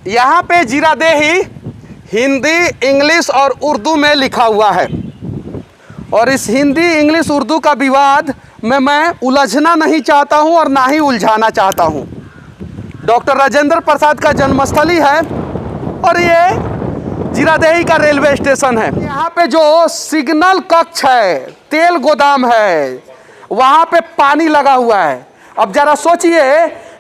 यहाँ पे जीरादेही हिंदी, इंग्लिश और उर्दू में लिखा हुआ है और इस हिंदी, इंग्लिश, उर्दू का विवाद में मैं उलझना नहीं चाहता हूँ और ना ही उलझाना चाहता हूँ। डॉक्टर राजेंद्र प्रसाद का जन्मस्थली है और ये जीरादेही का रेलवे स्टेशन है। यहाँ पे जो सिग्नल कक्ष है, तेल गोदाम है, वहाँ पे पानी लगा हुआ है। अब जरा सोचिए,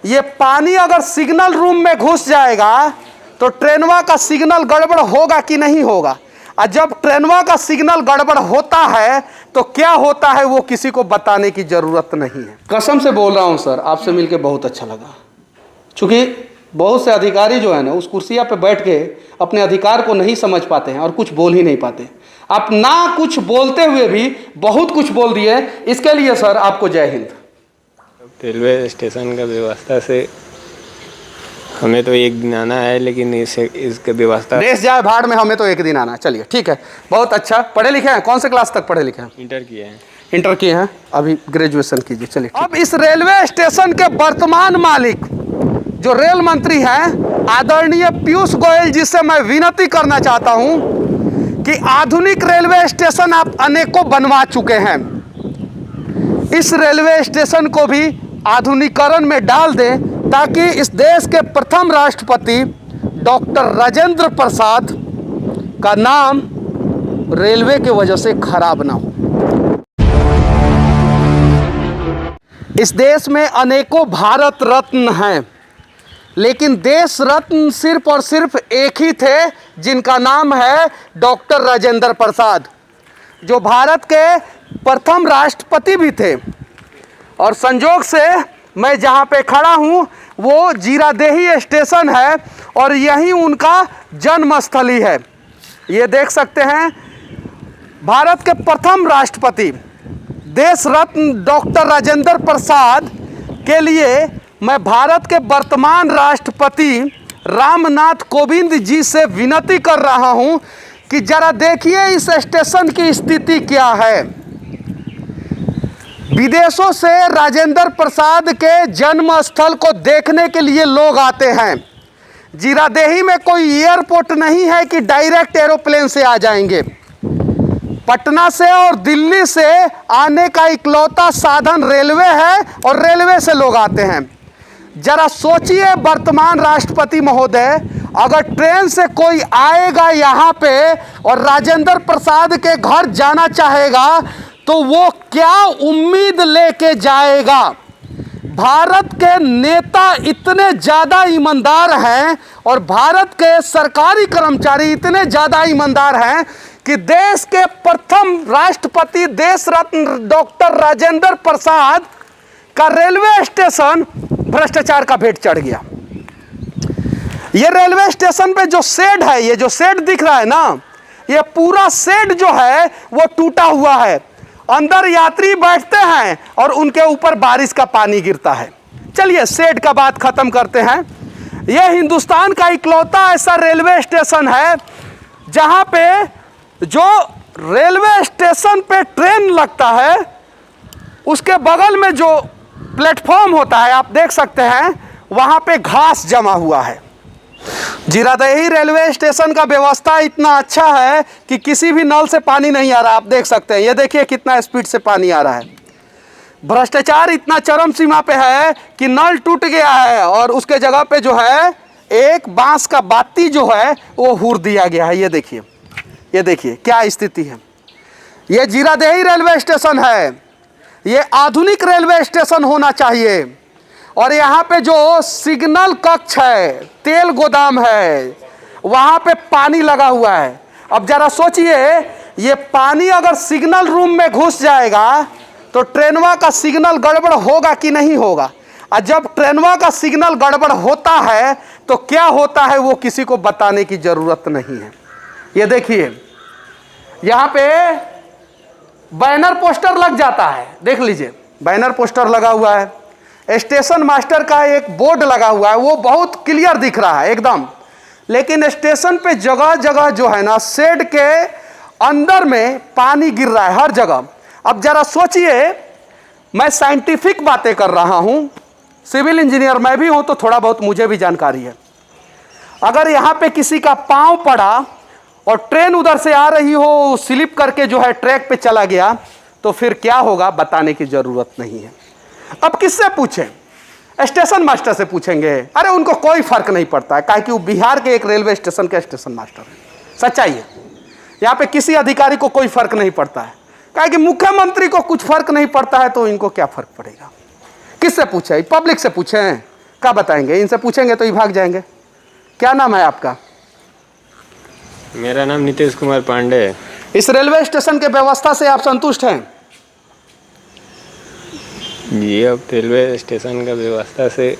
ये पानी अगर सिग्नल रूम में घुस जाएगा तो ट्रेनवा का सिग्नल गड़बड़ होगा कि नहीं होगा। और जब ट्रेनवा का सिग्नल गड़बड़ होता है तो क्या होता है वो किसी को बताने की जरूरत नहीं है। कसम से बोल रहा हूँ सर, आपसे मिलके बहुत अच्छा लगा। चूंकि बहुत से अधिकारी जो है ना, उस कुर्सिया पे बैठ के अपने अधिकार को नहीं समझ पाते हैं और कुछ बोल ही नहीं पाते। आप ना कुछ बोलते हुए भी बहुत कुछ बोल दिए, इसके लिए सर आपको जय हिंद। रेलवे स्टेशन का व्यवस्था से हमें तो एक दिन आना है, लेकिन इसके व्यवस्था देश जाए भाड़ में, हमें तो एक दिन आना। चलिए ठीक है, बहुत अच्छा। पढ़े लिखे हैं? कौन से क्लास तक पढ़े लिखे हैं? इंटर किए हैं। इंटर किए हैं, अभी ग्रेजुएशन कीजिए। चलिए, अब इस रेलवे स्टेशन के वर्तमान मालिक जो रेल मंत्री हैं आदरणीय पीयूष गोयल जी से मैं विनती करना चाहता हूं कि आधुनिक रेलवे स्टेशन आप अनेकों बनवा चुके हैं, इस रेलवे स्टेशन को भी आधुनिकीकरण में डाल दें ताकि इस देश के प्रथम राष्ट्रपति डॉक्टर राजेंद्र प्रसाद का नाम रेलवे की वजह से खराब ना हो। इस देश में अनेकों भारत रत्न हैं, लेकिन देश रत्न सिर्फ और सिर्फ एक ही थे जिनका नाम है डॉक्टर राजेंद्र प्रसाद, जो भारत के प्रथम राष्ट्रपति भी थे। और संजोग से मैं जहाँ पे खड़ा हूँ वो जीरादेही स्टेशन है और यही उनका जन्मस्थली है। ये देख सकते हैं, भारत के प्रथम राष्ट्रपति देश रत्न डॉक्टर राजेंद्र प्रसाद के लिए मैं भारत के वर्तमान राष्ट्रपति रामनाथ कोविंद जी से विनती कर रहा हूं कि जरा देखिए इस स्टेशन की स्थिति क्या है। विदेशों से राजेंद्र प्रसाद के जन्म स्थल को देखने के लिए लोग आते हैं। जीरादेही में कोई एयरपोर्ट नहीं है कि डायरेक्ट एरोप्लेन से आ जाएंगे। पटना से और दिल्ली से आने का इकलौता साधन रेलवे है और रेलवे से लोग आते हैं। जरा सोचिए वर्तमान राष्ट्रपति महोदय, अगर ट्रेन से कोई आएगा यहाँ पे और राजेंद्र प्रसाद के घर जाना चाहेगा तो वो क्या उम्मीद लेके जाएगा। भारत के नेता इतने ज़्यादा ईमानदार हैं और भारत के सरकारी कर्मचारी इतने ज़्यादा ईमानदार हैं कि देश के प्रथम राष्ट्रपति देश रत्न डॉक्टर राजेंद्र प्रसाद का रेलवे स्टेशन भ्रष्टाचार का भेंट चढ़ गया। ये रेलवे स्टेशन पे जो शेड है, ये जो शेड दिख रहा है ना, ये पूरा शेड जो है वो टूटा हुआ है। अंदर यात्री बैठते हैं और उनके ऊपर बारिश का पानी गिरता है। चलिए शेड का बात खत्म करते हैं। यह हिंदुस्तान का इकलौता ऐसा रेलवे स्टेशन है जहां पे जो रेलवे स्टेशन पे ट्रेन लगता है उसके बगल में जो प्लेटफॉर्म होता है, आप देख सकते हैं वहां पे घास जमा हुआ है। जीरादेही रेलवे स्टेशन का व्यवस्था इतना अच्छा है कि किसी भी नल से पानी नहीं आ रहा। आप देख सकते हैं, ये देखिए कितना स्पीड से पानी आ रहा है। भ्रष्टाचार इतना चरम सीमा पे है कि नल टूट गया है और उसके जगह पे जो है एक बांस का बाती जो है वो हुर दिया गया है। ये देखिए क्या स्थिति है। ये जीरादेही रेलवे स्टेशन है, ये आधुनिक रेलवे स्टेशन होना चाहिए। और यहाँ पे जो सिग्नल कक्ष है, तेल गोदाम है, वहाँ पे पानी लगा हुआ है। अब जरा सोचिए, ये पानी अगर सिग्नल रूम में घुस जाएगा तो ट्रेनवा का सिग्नल गड़बड़ होगा कि नहीं होगा। और जब ट्रेनवा का सिग्नल गड़बड़ होता है तो क्या होता है वो किसी को बताने की ज़रूरत नहीं है। ये देखिए यहाँ पे बैनर पोस्टर लग जाता है, देख लीजिए बैनर पोस्टर लगा हुआ है। स्टेशन मास्टर का एक बोर्ड लगा हुआ है, वो बहुत क्लियर दिख रहा है एकदम। लेकिन स्टेशन पे जगह जगह जो है ना, शेड के अंदर में पानी गिर रहा है हर जगह। अब जरा सोचिए, मैं साइंटिफिक बातें कर रहा हूँ, सिविल इंजीनियर मैं भी हूँ तो थोड़ा बहुत मुझे भी जानकारी है। अगर यहाँ पे किसी का पांव पड़ा और ट्रेन उधर से आ रही हो, स्लिप करके जो है ट्रैक पे चला गया, तो फिर क्या होगा बताने की जरूरत नहीं है। अब किससे पूछें? स्टेशन मास्टर से पूछेंगे। अरे उनको कोई फर्क नहीं पड़ता है, काहे कि वो बिहार के एक रेलवे स्टेशन के स्टेशन मास्टर है। सच्चाई है, यहाँ पे किसी अधिकारी को कोई फर्क नहीं पड़ता है, काहे कि मुख्यमंत्री को कुछ फर्क नहीं पड़ता है, तो इनको क्या फर्क पड़ेगा? किससे पूछे? पब्लिक से पूछें, क्या बताएंगे? इनसे पूछेंगे तो ये भाग जाएंगे। क्या नाम है आपका? मेरा नाम नीतीश कुमार पांडे है। इस रेलवे स्टेशन के व्यवस्था से आप संतुष्ट हैं? जी, अब रेलवे स्टेशन का व्यवस्था से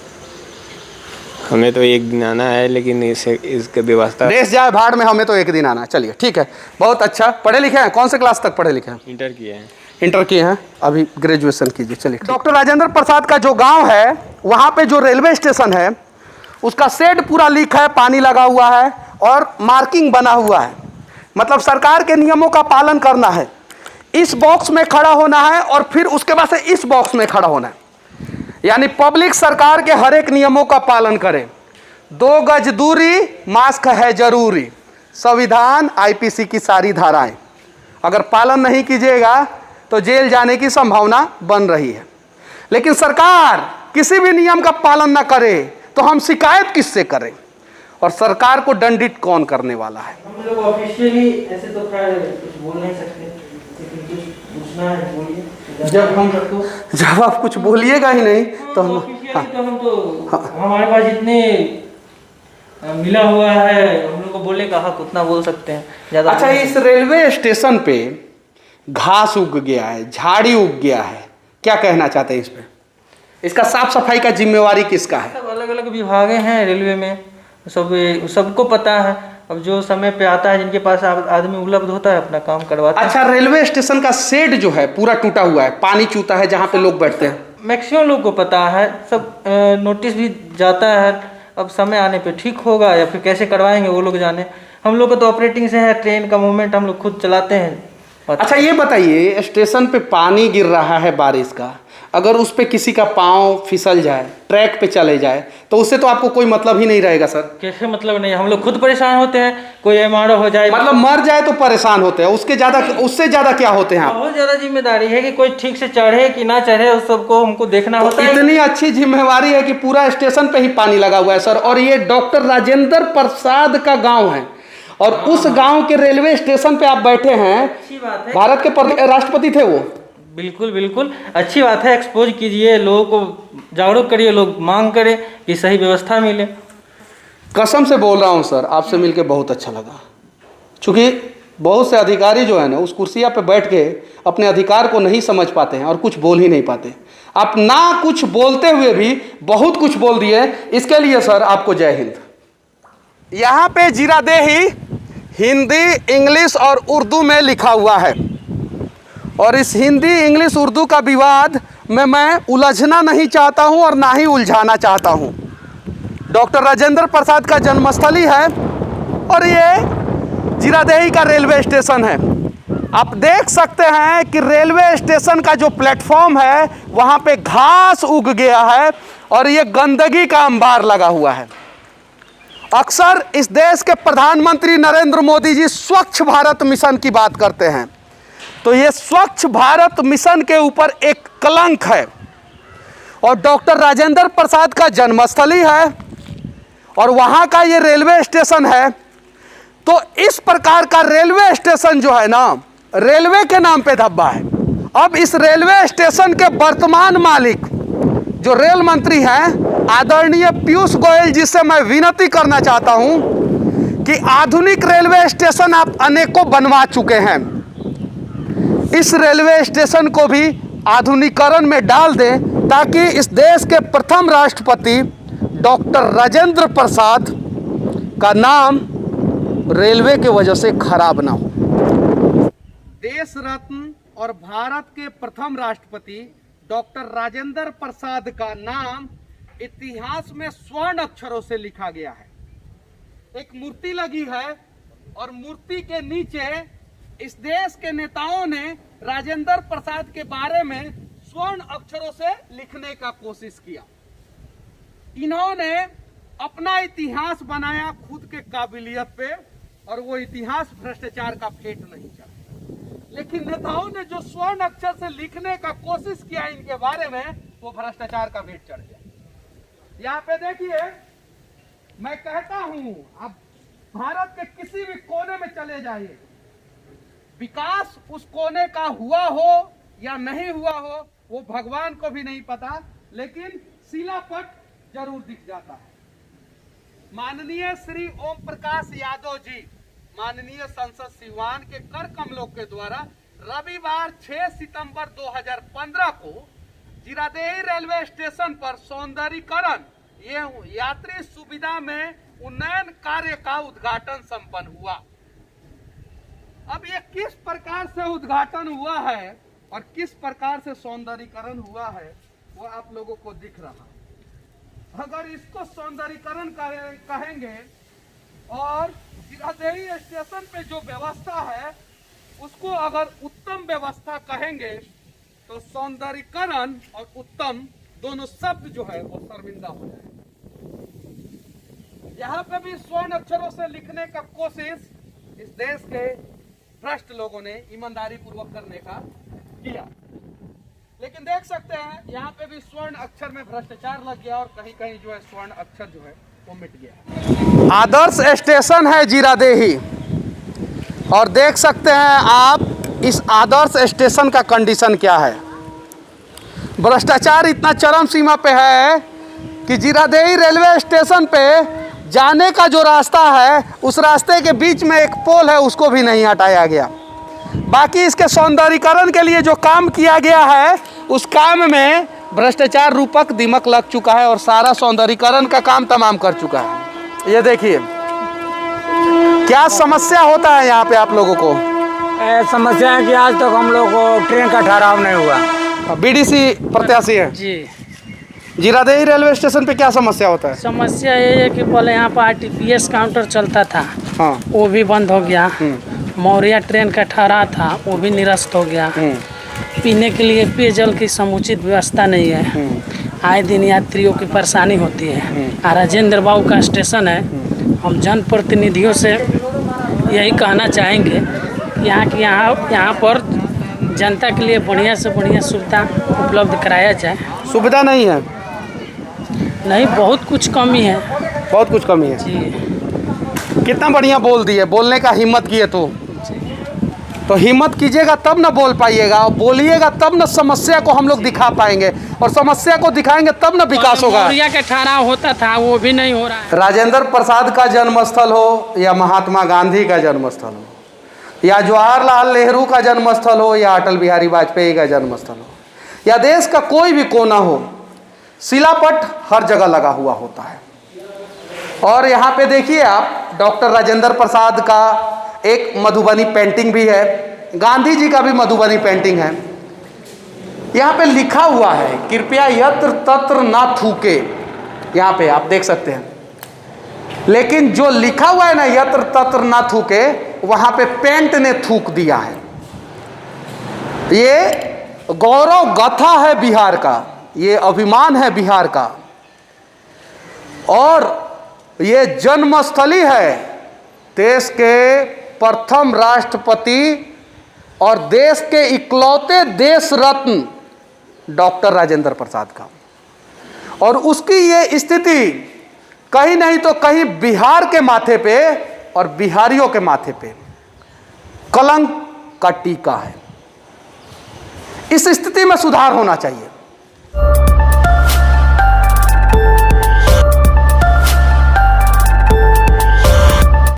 हमें तो एक दिन आना है, लेकिन इसका व्यवस्था देश जाए भाड़ में, हमें तो एक दिन आना। चलिए ठीक है, बहुत अच्छा। पढ़े लिखे हैं? कौन से क्लास तक पढ़े लिखे हैं? इंटर किए हैं। इंटर किए हैं, अभी ग्रेजुएशन कीजिए। चलिए, डॉक्टर राजेंद्र प्रसाद का जो गांव है, वहाँ पे जो रेलवे स्टेशन है उसका शेड पूरा लीक है, पानी लगा हुआ है और मार्किंग बना हुआ है। मतलब सरकार के नियमों का पालन करना है, इस बॉक्स में खड़ा होना है और फिर उसके बाद से इस बॉक्स में खड़ा होना है। यानी पब्लिक सरकार के हर एक नियमों का पालन करे। 2 गज दूरी, मास्क है जरूरी, संविधान, आईपीसी की सारी धाराएं। अगर पालन नहीं कीजिएगा तो जेल जाने की संभावना बन रही है। लेकिन सरकार किसी भी नियम का पालन ना करे तो हम शिकायत किससे करें? और सरकार को दंडित कौन करने वाला है? हम लोग ऑफिशियली ऐसे तो कुछ बोल नहीं सकते, लेकिन कुछ पूछना है, बोलिए। जब आप कुछ बोलिएगा ही नहीं तो हम हमारे पास जितने मिला हुआ है, हम लोग को बोले का हक उतना बोल सकते हैं, ज़्यादा। अच्छा, इस रेलवे स्टेशन पे घास उग गया है, झाड़ी उग गया है, क्या कहना चाहते हैं इस पे? इसका साफ सफाई का जिम्मेवारी किसका है? सब अलग अलग विभागें हैं रेलवे में, सबको पता है। अब जो समय पे आता है, जिनके पास आदमी उपलब्ध होता है, अपना काम करवाता है। अच्छा, रेलवे स्टेशन का शेड जो है पूरा टूटा हुआ है, पानी चूता है जहाँ पे लोग बैठते हैं। मैक्सिमम लोग को पता है, सब नोटिस भी जाता है। अब समय आने पे ठीक होगा या फिर कैसे करवाएंगे वो लोग जाने। हम लोग को तो ऑपरेटिंग से है, ट्रेन का मूवमेंट हम लोग खुद चलाते हैं। अच्छा, ये बताइए, स्टेशन पे पानी गिर रहा है बारिश का, अगर उस पे किसी का पाँव फिसल जाए, ट्रैक पे चले जाए, तो उससे तो आपको कोई मतलब ही नहीं रहेगा सर। कैसे मतलब नहीं? हम लोग खुद परेशान होते हैं। कोई एमआरओ हो जाए, मतलब मर जाए तो परेशान होते हैं, उससे ज्यादा क्या होते हैं आप? बहुत ज्यादा जिम्मेदारी है कि कोई ठीक से चढ़े कि ना चढ़े, उस सबको हमको देखना होता है। इतनी अच्छी जिम्मेवारी है कि पूरा स्टेशन पे ही पानी लगा हुआ है सर। और ये डॉक्टर राजेंद्र प्रसाद का गाँव है और उस गाँव के रेलवे स्टेशन पे आप बैठे हैं। अच्छी बात है। भारत के राष्ट्रपति थे वो। बिल्कुल बिल्कुल अच्छी बात है। एक्सपोज कीजिए, लोगों को जागरूक करिए, लोग मांग करें कि सही व्यवस्था मिले। कसम से बोल रहा हूँ सर, आपसे मिलके बहुत अच्छा लगा। चूँकि बहुत से अधिकारी जो है ना, उस कुर्सिया पे बैठ के अपने अधिकार को नहीं समझ पाते हैं और कुछ बोल ही नहीं पाते। आप ना कुछ बोलते हुए भी बहुत कुछ बोल दिए, इसके लिए सर आपको जय हिंद। यहाँ पे जीरादेही हिंदी, इंग्लिश और उर्दू में लिखा हुआ है और इस हिंदी, इंग्लिश, उर्दू का विवाद में मैं उलझना नहीं चाहता हूँ और ना ही उलझाना चाहता हूँ। डॉक्टर राजेंद्र प्रसाद का जन्मस्थली है और ये जीरादेही का रेलवे स्टेशन है। आप देख सकते हैं कि रेलवे स्टेशन का जो प्लेटफॉर्म है वहाँ पे घास उग गया है और ये गंदगी का अंबार लगा हुआ है। अक्सर इस देश के प्रधानमंत्री नरेंद्र मोदी जी स्वच्छ भारत मिशन की बात करते हैं, तो ये स्वच्छ भारत मिशन के ऊपर एक कलंक है। और डॉक्टर राजेंद्र प्रसाद का जन्मस्थली है और वहाँ का ये रेलवे स्टेशन है। तो इस प्रकार का रेलवे स्टेशन जो है ना, रेलवे के नाम पे धब्बा है। अब इस रेलवे स्टेशन के वर्तमान मालिक जो रेल मंत्री हैं, आदरणीय पीयूष गोयल जी से मैं विनती करना चाहता हूं कि आधुनिक रेलवे स्टेशन आप अनेकों बनवा चुके हैं, इस रेलवे स्टेशन को भी आधुनिकीकरण में डाल दें ताकि इस देश के प्रथम राष्ट्रपति डॉक्टर राजेंद्र प्रसाद का नाम रेलवे के वजह से खराब ना हो। देश रत्न और भारत के प्रथम राष्ट्रपति डॉक्टर राजेंद्र प्रसाद का नाम इतिहास में स्वर्ण अक्षरों से लिखा गया है। एक मूर्ति लगी है और मूर्ति के नीचे इस देश के नेताओं ने राजेंद्र प्रसाद के बारे में स्वर्ण अक्षरों से लिखने का कोशिश किया। इन्होंने अपना इतिहास बनाया खुद के काबिलियत पे, और वो इतिहास भ्रष्टाचार का फेट नहीं चढ़ा। लेकिन नेताओं ने जो स्वर्ण अक्षर से लिखने का कोशिश किया इनके बारे में, वो भ्रष्टाचार का फेट चढ़ गया। यहाँ पे देखिए, मैं कहता हूं, अब भारत के किसी भी कोने में चले जाइए, विकास उस कोने का हुआ हो या नहीं हुआ हो वो भगवान को भी नहीं पता, लेकिन शिलापट जरूर दिख जाता है। माननीय श्री ओम प्रकाश यादव जी, माननीय संसद सिवान के कर कमलों के द्वारा रविवार 6 सितंबर 2015 को जीरादेही रेलवे स्टेशन पर सौंदर्यीकरण ये यात्री सुविधा में उन्नयन कार्य का उद्घाटन संपन्न हुआ। अब ये किस प्रकार से उद्घाटन हुआ है और किस प्रकार से सौंदर्यीकरण हुआ है वो आप लोगों को दिख रहा है। अगर इसको सौंदर्यीकरण कहेंगे और जीरादेही स्टेशन पे जो व्यवस्था है उसको अगर उत्तम व्यवस्था कहेंगे तो सौंदर्यीकरण और उत्तम दोनों शब्द जो है वो शर्मिंदा हो जाए। यहाँ पे भी स्वर्ण अक्षरों से लिखने का कोशिश इस देश के भ्रष्ट लोगों ने ईमानदारी पूर्वक करने का किया, लेकिन देख सकते हैं यहाँ पे भी स्वर्ण अक्षर में भ्रष्टाचार लग गया और कहीं कहीं जो है स्वर्ण अक्षर जो है वो मिट गया। आदर्श स्टेशन है जीरादेही, और देख सकते हैं आप इस आदर्श स्टेशन का कंडीशन क्या है। भ्रष्टाचार इतना चरम सीमा पे है कि जीरादेही रेलवे स्टेशन पे जाने का जो रास्ता है उस रास्ते के बीच में एक पोल है, उसको भी नहीं हटाया गया। बाकी इसके सौंदर्यीकरण के लिए जो काम किया गया है उस काम में भ्रष्टाचार रूपक दीमक लग चुका है और सारा सौंदर्यीकरण का काम तमाम कर चुका है। ये देखिए क्या समस्या होता है यहाँ पे आप लोगों को। समस्या है कि आज तक हम लोग को ट्रेन का ठहराव नहीं हुआ। बीडीसी प्रत्याशी है जी। जीरादेही रेलवे स्टेशन पे क्या समस्या होता है? समस्या ये है कि पहले यहाँ पर आरटीपीएस काउंटर चलता था, हाँ। वो भी बंद हो गया। मौर्या ट्रेन का ठहरा था, वो भी निरस्त हो गया। पीने के लिए पेयजल की समुचित व्यवस्था नहीं है। आए दिन यात्रियों की परेशानी होती है। राजेंद्र बाबू का स्टेशन है। हम जनप्रतिनिधियों से यही कहना चाहेंगे कि यहाँ पर जनता के लिए बढ़िया से बढ़िया सुविधा उपलब्ध कराया जाए। सुविधा नहीं है, नहीं, बहुत कुछ कमी है। बहुत कुछ कमी है जी। कितना बढ़िया बोल दिए, बोलने का हिम्मत किए तो हिम्मत कीजिएगा तब ना बोल पाइएगा, और बोलिएगा तब ना समस्या को हम लोग दिखा पाएंगे, और समस्या को दिखाएंगे तब ना विकास होगा। मौर्या का ठहराव होता था, वो भी नहीं हो रहा है। राजेंद्र प्रसाद का जन्मस्थल हो या महात्मा गांधी का जन्मस्थल हो या जवाहरलाल नेहरू का जन्मस्थल हो या अटल बिहारी वाजपेयी का जन्मस्थल हो या देश का कोई भी कोना हो, शिलापट हर जगह लगा हुआ होता है। और यहाँ पे देखिए आप, डॉक्टर राजेंद्र प्रसाद का एक मधुबनी पेंटिंग भी है, गांधी जी का भी मधुबनी पेंटिंग है। यहाँ पे लिखा हुआ है कृपया यत्र तत्र ना थूके, यहाँ पे आप देख सकते हैं। लेकिन जो लिखा हुआ है ना यत्र तत्र ना थूके, वहाँ पे पेंट ने थूक दिया है। ये गौरव गाथा है बिहार का, ये अभिमान है बिहार का, और ये जन्मस्थली है देश के प्रथम राष्ट्रपति और देश के इकलौते देश रत्न डॉक्टर राजेंद्र प्रसाद का। और उसकी ये स्थिति कहीं नहीं तो कहीं बिहार के माथे पे और बिहारियों के माथे पे कलंक का टीका है। इस स्थिति में सुधार होना चाहिए।